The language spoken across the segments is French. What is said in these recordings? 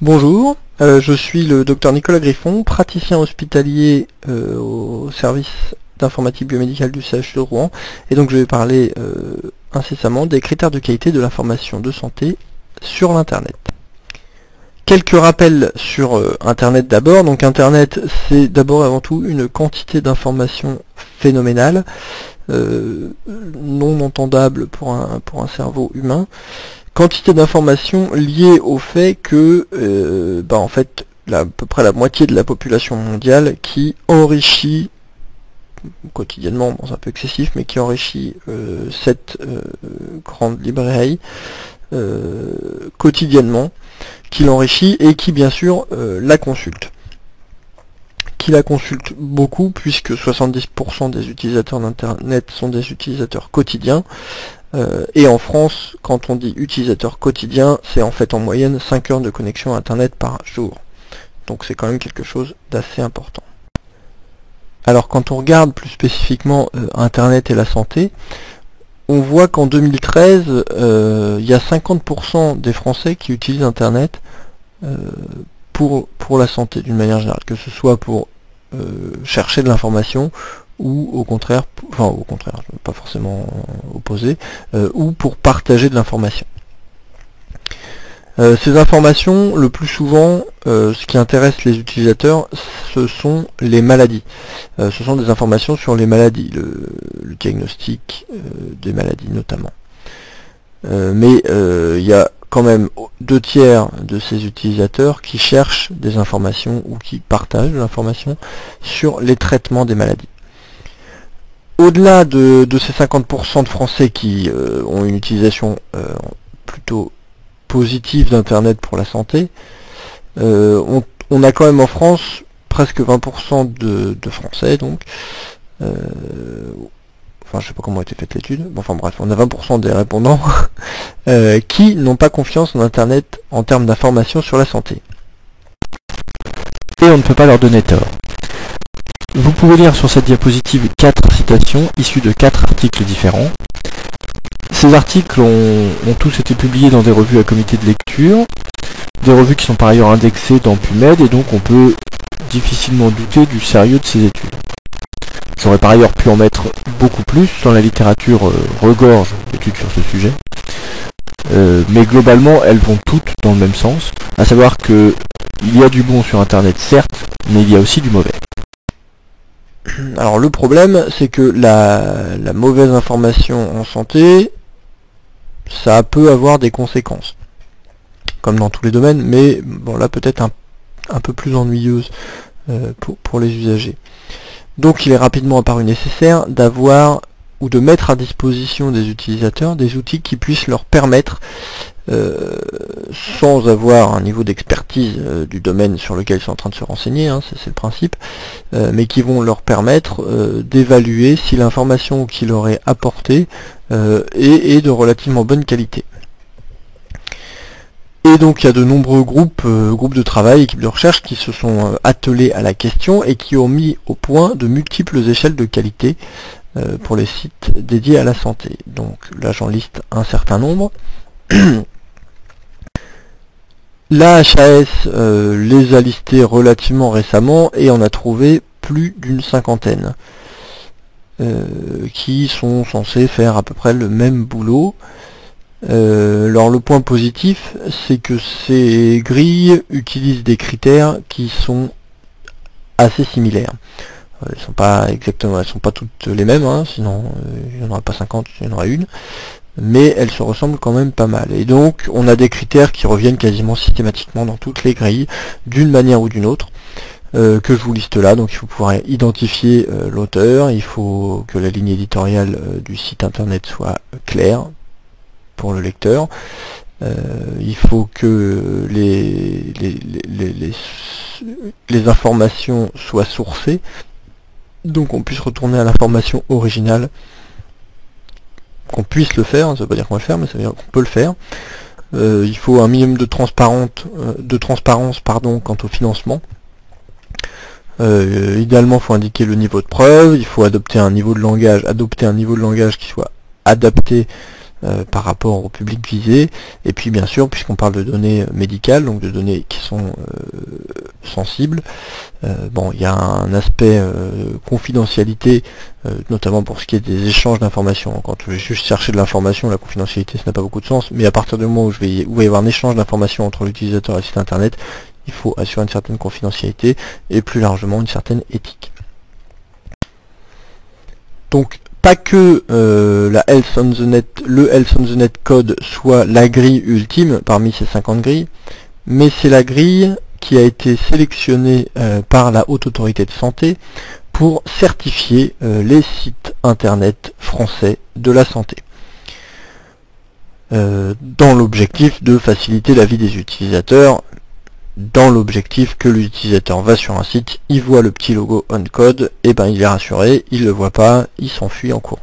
Bonjour, je suis le docteur Nicolas Griffon, praticien hospitalier au service d'informatique biomédicale du CHU de Rouen, et donc je vais parler incessamment des critères de qualité de l'information de santé sur l'Internet. Quelques rappels sur Internet d'abord. Donc Internet, c'est d'abord et avant tout une quantité d'informations phénoménale, non entendable pour un cerveau humain. Quantité d'informations liée au fait que en fait à peu près la moitié de la population mondiale qui enrichit quotidiennement, bon, c'est un peu excessif, mais qui enrichit cette grande librairie quotidiennement, qui l'enrichit et qui bien sûr la consulte. Qui la consulte beaucoup, puisque 70% des utilisateurs d'internet sont des utilisateurs quotidiens. Et en France, quand on dit utilisateur quotidien, c'est en fait en moyenne 5 heures de connexion à Internet par jour. Donc c'est quand même quelque chose d'assez important. Alors quand on regarde plus spécifiquement Internet et la santé, on voit qu'en 2013, il y a 50% des Français qui utilisent Internet pour la santé d'une manière générale, que ce soit pour chercher de l'information, ou au contraire, pas forcément opposé, ou pour partager de l'information. Ces informations, le plus souvent, ce qui intéresse les utilisateurs, ce sont les maladies. Ce sont des informations sur les maladies, le diagnostic des maladies notamment. Mais il y a quand même 2/3 de ces utilisateurs qui cherchent des informations ou qui partagent de l'information sur les traitements des maladies. Au-delà de ces 50% de Français qui ont une utilisation plutôt positive d'Internet pour la santé, on a quand même en France presque 20% de Français, donc, enfin je sais pas comment a été faite l'étude, enfin bref, on a 20% des répondants qui n'ont pas confiance en Internet en termes d'information sur la santé. Et on ne peut pas leur donner tort. Vous pouvez lire sur cette diapositive 4 citations issues de 4 articles différents. Ces articles ont tous été publiés dans des revues à comité de lecture, des revues qui sont par ailleurs indexées dans PubMed, et donc on peut difficilement douter du sérieux de ces études. J'aurais par ailleurs pu en mettre beaucoup plus, dans la littérature regorge d'études sur ce sujet, mais globalement elles vont toutes dans le même sens, à savoir que il y a du bon sur Internet certes, mais il y a aussi du mauvais. Alors le problème, c'est que la mauvaise information en santé, ça peut avoir des conséquences, comme dans tous les domaines, mais bon là peut-être un peu plus ennuyeuse pour les usagers. Donc il est rapidement apparu nécessaire d'avoir ou de mettre à disposition des utilisateurs des outils qui puissent leur permettre, sans avoir un niveau d'expertise du domaine sur lequel ils sont en train de se renseigner, hein, c'est le principe, mais qui vont leur permettre d'évaluer si l'information qui leur est apportée est de relativement bonne qualité. Et donc il y a de nombreux groupes de travail, équipes de recherche qui se sont attelés à la question et qui ont mis au point de multiples échelles de qualité pour les sites dédiés à la santé. Donc là j'en liste un certain nombre. La HAS les a listés relativement récemment et en a trouvé plus d'une cinquantaine qui sont censés faire à peu près le même boulot. Alors le point positif, c'est que ces grilles utilisent des critères qui sont assez similaires. Elles sont pas toutes les mêmes, hein, sinon il n'y en aura pas 50, il y en aura une. Mais elles se ressemblent quand même pas mal. Et donc on a des critères qui reviennent quasiment systématiquement dans toutes les grilles, d'une manière ou d'une autre, que je vous liste là. Donc il faut pouvoir identifier l'auteur, il faut que la ligne éditoriale du site internet soit claire pour le lecteur, il faut que les informations soient sourcées, donc on puisse retourner à l'information originale, qu'on puisse le faire, ça veut pas dire qu'on va le faire, mais ça veut dire qu'on peut le faire. Il faut un minimum de transparence quant au financement. Idéalement, il faut indiquer le niveau de preuve, il faut adopter un niveau de langage qui soit adapté par rapport au public visé. Et puis bien sûr, puisqu'on parle de données médicales, donc de données qui sont sensibles, bon, il y a un aspect confidentialité, notamment pour ce qui est des échanges d'informations. Quand je vais juste chercher de l'information, la confidentialité, ça n'a pas beaucoup de sens, mais à partir du moment où il va y avoir un échange d'informations entre l'utilisateur et le site internet, il faut assurer une certaine confidentialité et plus largement une certaine éthique. Donc pas que le Health on the Net code soit la grille ultime parmi ces 50 grilles, mais c'est la grille qui a été sélectionnée par la Haute Autorité de Santé pour certifier les sites internet français de la santé, dans l'objectif de faciliter la vie des utilisateurs, dans l'objectif que l'utilisateur va sur un site, il voit le petit logo OnCode, et ben il est rassuré, il le voit pas, il s'enfuit en courant.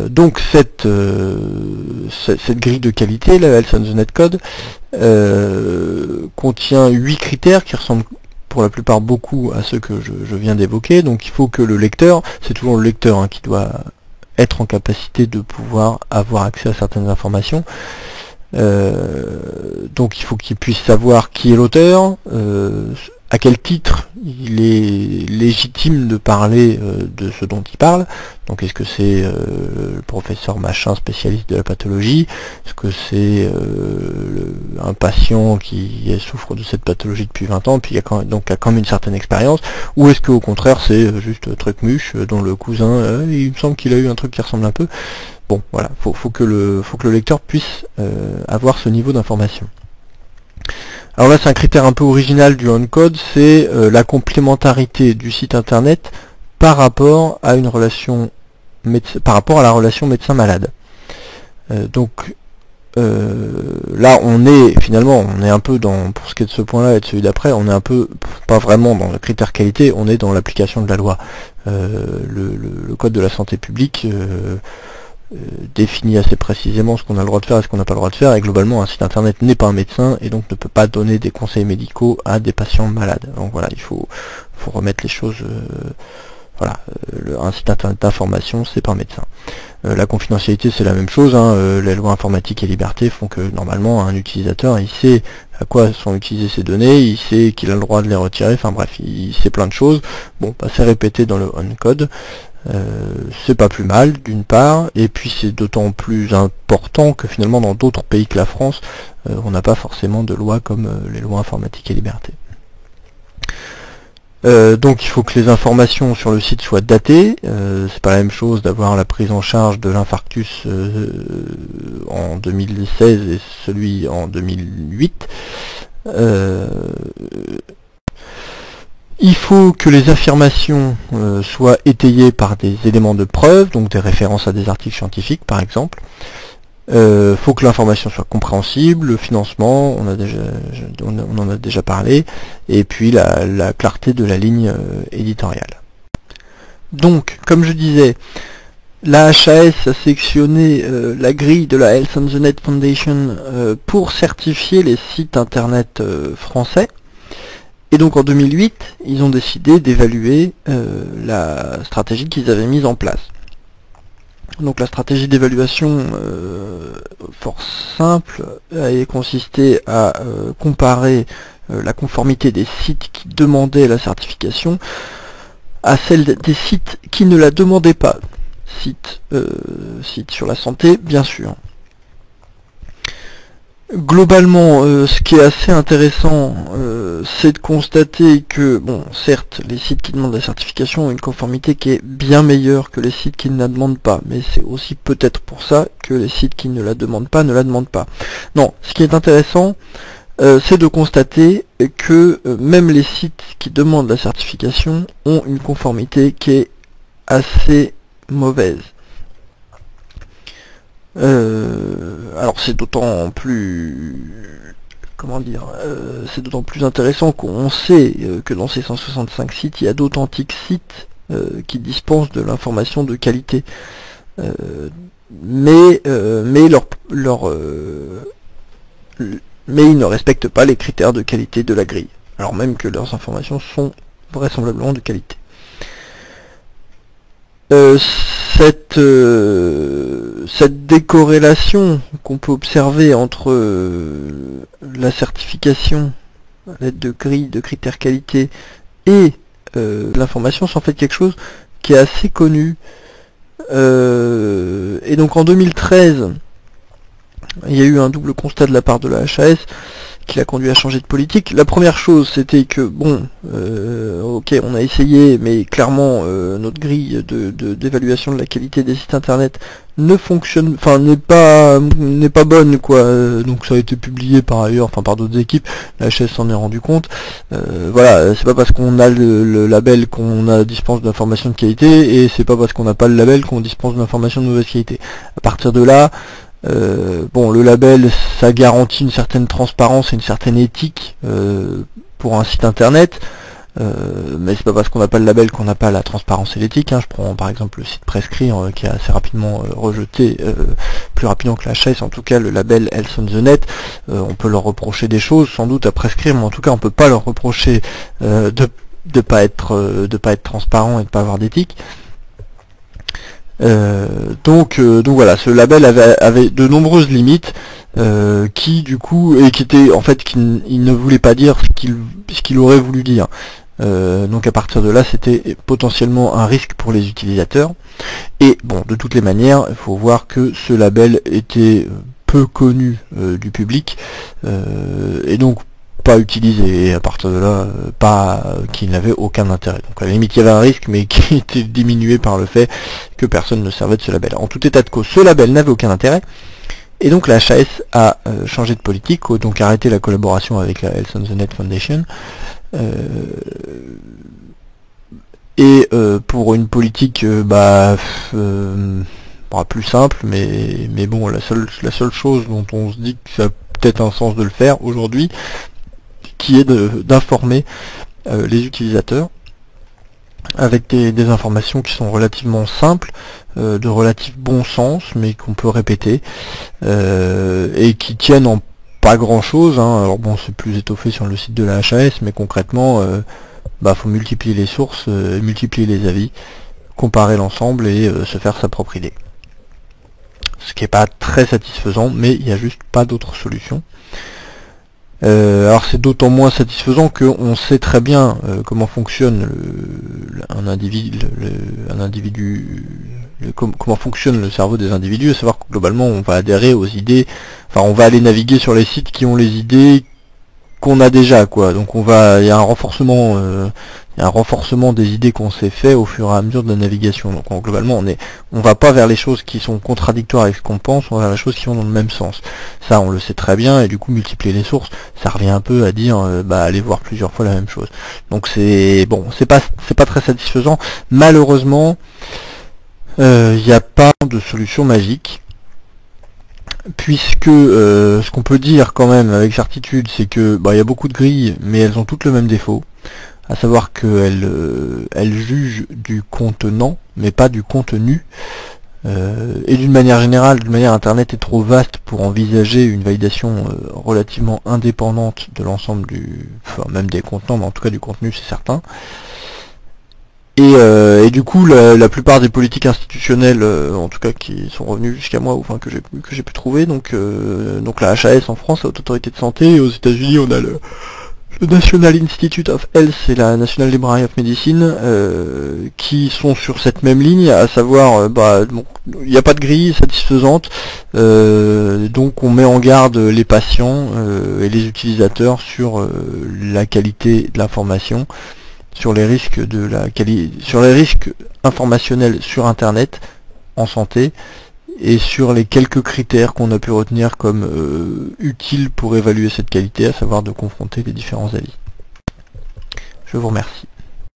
Donc cette grille de qualité, la Health on the Net Code, contient 8 critères qui ressemblent pour la plupart beaucoup à ceux que je viens d'évoquer. Donc il faut que le lecteur, c'est toujours le lecteur qui doit être en capacité de pouvoir avoir accès à certaines informations. Donc il faut qu'il puisse savoir qui est l'auteur, à quel titre il est légitime de parler de ce dont il parle. Donc est-ce que c'est le professeur machin spécialiste de la pathologie, est-ce que c'est un patient qui souffre de cette pathologie depuis 20 ans, puis il a quand même une certaine expérience, ou est-ce qu'au contraire c'est juste Trucmuche dont le cousin, il me semble qu'il a eu un truc qui ressemble un peu. Bon, voilà, faut que le lecteur puisse avoir ce niveau d'information. Alors là, c'est un critère un peu original du OnCode, c'est la complémentarité du site internet par rapport à une relation par rapport à la relation médecin-malade. Donc là, on est un peu dans, pour ce qui est de ce point-là et de celui d'après, on est un peu, pas vraiment dans le critère qualité, on est dans l'application de la loi. Le code de la santé publique définit assez précisément ce qu'on a le droit de faire et ce qu'on n'a pas le droit de faire, et globalement un site internet n'est pas un médecin et donc ne peut pas donner des conseils médicaux à des patients malades. Donc voilà, il faut remettre les choses, un site internet d'information, c'est pas un médecin. La confidentialité, c'est la même chose, les lois informatiques et liberté font que normalement un utilisateur, il sait à quoi sont utilisées ces données, il sait qu'il a le droit de les retirer, enfin bref, il sait plein de choses. Bon, c'est répété dans le OnCode. C'est pas plus mal d'une part, et puis c'est d'autant plus important que finalement dans d'autres pays que la France, on n'a pas forcément de lois comme les lois informatiques et liberté. Donc il faut que les informations sur le site soient datées, c'est pas la même chose d'avoir la prise en charge de l'infarctus en 2016 et celui en 2008. Il faut que les affirmations soient étayées par des éléments de preuve, donc des références à des articles scientifiques par exemple. Faut que l'information soit compréhensible, le financement, on en a déjà parlé, et puis la clarté de la ligne éditoriale. Donc, comme je disais, la HAS a sélectionné la grille de la Health on the Net Foundation pour certifier les sites internet français. Et donc en 2008, ils ont décidé d'évaluer la stratégie qu'ils avaient mise en place. Donc la stratégie d'évaluation, fort simple, a consisté à comparer la conformité des sites qui demandaient la certification à celle des sites qui ne la demandaient pas. Sites sur la santé, bien sûr. Globalement, ce qui est assez intéressant, c'est de constater que, bon, certes, les sites qui demandent la certification ont une conformité qui est bien meilleure que les sites qui ne la demandent pas, mais c'est aussi peut-être pour ça que les sites qui ne la demandent pas ne la demandent pas. Non, ce qui est intéressant, c'est de constater que même les sites qui demandent la certification ont une conformité qui est assez mauvaise. Alors c'est d'autant plus, c'est d'autant plus intéressant qu'on sait que dans ces 165 sites, il y a d'authentiques sites qui dispensent de l'information de qualité, mais ils ne respectent pas les critères de qualité de la grille, alors même que leurs informations sont vraisemblablement de cette décorrélation qu'on peut observer entre la certification à l'aide de grilles, de critères qualité et l'information, c'est en fait quelque chose qui est assez connu. Et donc en 2013, il y a eu un double constat de la part de la HAS qui l'a conduit à changer de politique. La première chose, c'était que, bon, ok, on a essayé, mais clairement, notre grille d'évaluation de la qualité des sites internet ne fonctionne, enfin, n'est pas bonne, quoi. Donc ça a été publié par ailleurs, enfin, par d'autres équipes, la HS s'en est rendu compte. Voilà, c'est pas parce qu'on a le label qu'on dispense d'informations de qualité, et c'est pas parce qu'on n'a pas le label qu'on dispense d'informations de mauvaise qualité. À partir de là, bon, le label, ça garantit une certaine transparence et une certaine éthique pour un site internet, mais c'est pas parce qu'on n'a pas le label qu'on n'a pas la transparence et l'éthique. Je prends par exemple le site Prescrit qui est assez rapidement rejeté, plus rapidement que la HAS, en tout cas le label Health on the Net. On peut leur reprocher des choses, sans doute à Prescrire, mais en tout cas on peut pas leur reprocher de pas être transparent et de pas avoir d'éthique. Donc voilà, ce label avait de nombreuses limites qui du coup qui étaient en fait il ne voulait pas dire ce qu'il aurait voulu dire. Donc à partir de là, c'était potentiellement un risque pour les utilisateurs. Et bon, de toutes les manières, il faut voir que ce label était peu connu du public et donc pas utilisé, et à partir de là, qu'il n'avait aucun intérêt. Donc à la limite il y avait un risque, mais qui était diminué par le fait que personne ne servait de ce label. En tout état de cause, ce label n'avait aucun intérêt, et donc la HAS a changé de politique, donc arrêté la collaboration avec la Health on the Net Foundation, et pour une politique plus simple, mais bon, la seule chose dont on se dit que ça a peut-être un sens de le faire aujourd'hui, qui est d'informer les utilisateurs avec des informations qui sont relativement simples, de relatif bon sens, mais qu'on peut répéter, et qui tiennent en pas grand chose. Alors bon, c'est plus étoffé sur le site de la HAS, mais concrètement, faut multiplier les sources, multiplier les avis, comparer l'ensemble et se faire sa propre idée. Ce qui n'est pas très satisfaisant, mais il n'y a juste pas d'autre solution. Alors c'est d'autant moins satisfaisant qu'on sait très bien comment fonctionne comment fonctionne le cerveau des individus, à savoir que globalement on va adhérer aux idées, enfin on va aller naviguer sur les sites qui ont les idées qu'on a déjà, quoi. Donc il y a un renforcement des idées qu'on s'est fait au fur et à mesure de la navigation. Donc globalement on va pas vers les choses qui sont contradictoires avec ce qu'on pense, on va vers les choses qui vont dans le même sens. Ça on le sait très bien, et du coup multiplier les sources, ça revient un peu à dire aller voir plusieurs fois la même chose. Donc c'est pas très satisfaisant. Malheureusement, il n'y a pas de solution magique, puisque ce qu'on peut dire quand même avec certitude, c'est que il y a beaucoup de grilles, mais elles ont toutes le même défaut, à savoir qu'elles jugent du contenant, mais pas du contenu. Et d'une manière générale, Internet est trop vaste pour envisager une validation relativement indépendante de l'ensemble même des contenants, mais en tout cas du contenu, c'est certain. Et du coup, la plupart des politiques institutionnelles, en tout cas qui sont revenues jusqu'à moi, ou enfin que j'ai pu trouver, donc la HAS en France, la Haute Autorité de Santé, et aux États-Unis on a le National Institute of Health et la National Library of Medicine, qui sont sur cette même ligne, à savoir, il n'y a pas de grille satisfaisante, donc on met en garde les patients et les utilisateurs sur la qualité de l'information, sur les risques sur les risques informationnels sur Internet en santé, et sur les quelques critères qu'on a pu retenir comme utiles pour évaluer cette qualité, à savoir de confronter les différents avis. Je vous remercie.